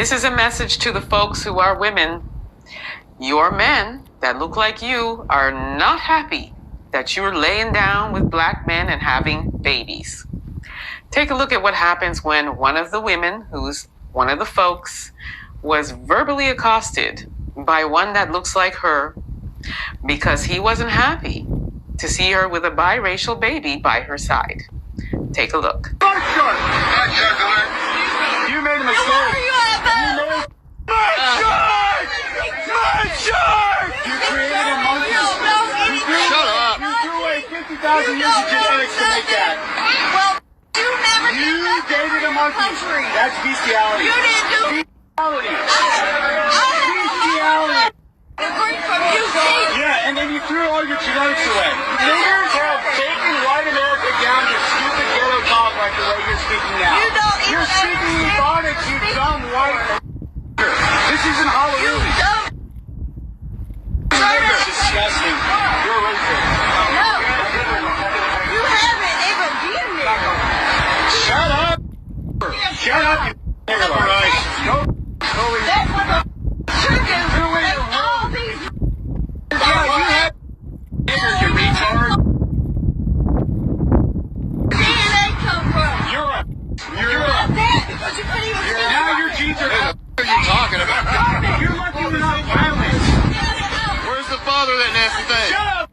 This is a message to the folks who are women. Your men that look like you are not happy that you're laying down with black men and having babies. Take a look at what happens when one of the women, who's one of the folks, was verbally accosted by one that looks like her because he wasn't happy to see her with a biracial baby by her side. Take a look. You made a mistake. You created a monkey. Shut up. You threw away 50,000 years of genetics to make that. Well, you never You dated a monkey. That's bestiality. You didn't do Bestiality. Bestiality. agree from you, see? Yeah, and then you threw all your genetics away. Niggers have taken white America down to stupid ghetto talk like the way you're speaking now. You don't even You're speaking Ebonics, you dumb white. This isn't Halloween. You dumb. You're disgusting. You're a racist. No. You haven't even been there. Shut up. Shut up, you nigger. All right. Go. That's what the chicken Wait, and all these Yeah, you have niggers, you retard. DNA come from. You're a. That, because you couldn't even feel Now your genes are. What are you talking about? You're lucky we're not violent. Where's the father of that nasty thing? Shut up.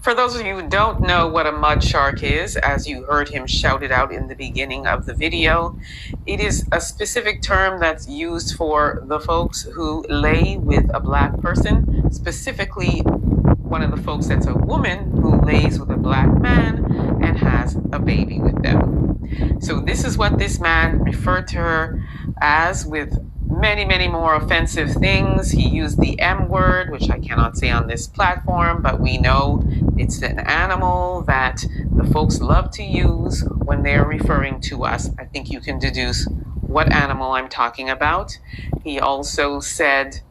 For those of you who don't know what a mud shark is, as you heard him shout it out in the beginning of the video, it is a specific term that's used for the folks who lay with a black person, specifically one of the folks that's a woman who lays with a black man and has a baby with them. So this is what this man referred to her as, with many, many more offensive things. He used the M word, which I cannot say on this platform, but we know it's an animal that the folks love to use when they're referring to us. I think you can deduce what animal I'm talking about. He also said,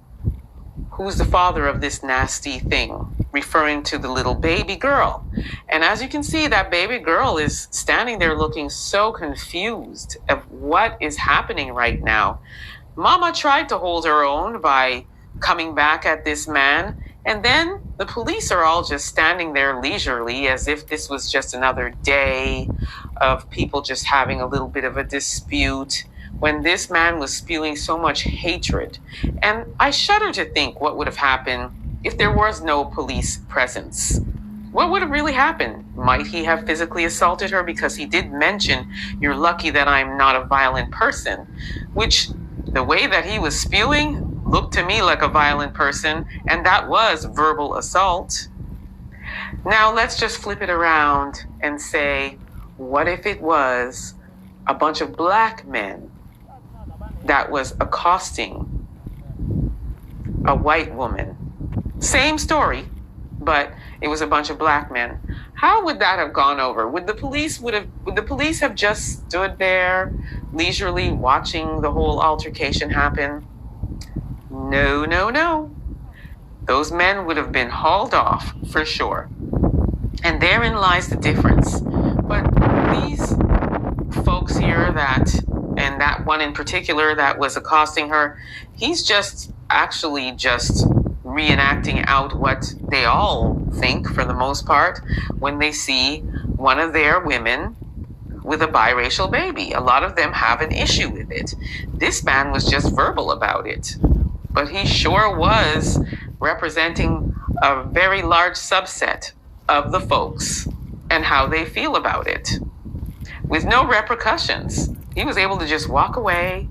"Who's the father of this nasty thing?" referring to the little baby girl. And as you can see, that baby girl is standing there looking so confused of what is happening right now. Mama tried to hold her own by coming back at this man, and then the police are all just standing there leisurely as if this was just another day of people just having a little bit of a dispute, when this man was spewing so much hatred. And I shudder to think what would have happened if there was no police presence. What would have really happened? Might he have physically assaulted her? Because he did mention, "You're lucky that I'm not a violent person," which the way that he was spewing looked to me like a violent person, and that was verbal assault. Now let's just flip it around and say, what if it was a bunch of black men that was accosting a white woman? Same story, but it was a bunch of black men. How would that have gone over? Would the police have just stood there leisurely watching the whole altercation happen? No, no, no. Those men would have been hauled off for sure. And therein lies the difference. But these folks here and that one in particular that was accosting her, he's just reenacting out what they all think for the most part when they see one of their women with a biracial baby. A lot of them have an issue with it. This man was just verbal about it, but he sure was representing a very large subset of the folks and how they feel about it. With no repercussions, he was able to just walk away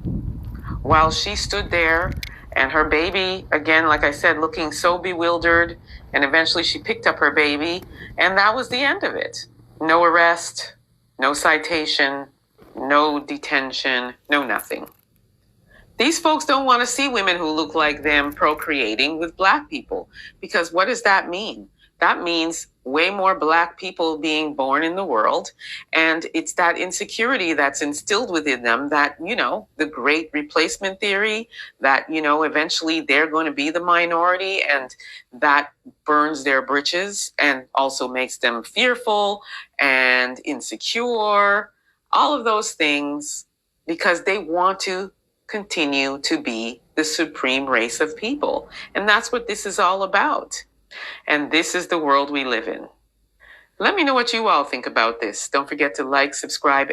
while she stood there and her baby, again, like I said, looking so bewildered. And eventually she picked up her baby, and that was the end of it. No arrest, no citation, no detention, no nothing. These folks don't want to see women who look like them procreating with black people, because what does that mean? That means way more black people being born in the world. And it's that insecurity that's instilled within them that, the great replacement theory, that, eventually they're going to be the minority, and that burns their britches and also makes them fearful and insecure, all of those things, because they want to continue to be the supreme race of people. And that's what this is all about. And this is the world we live in. Let me know what you all think about this. Don't forget to like, subscribe,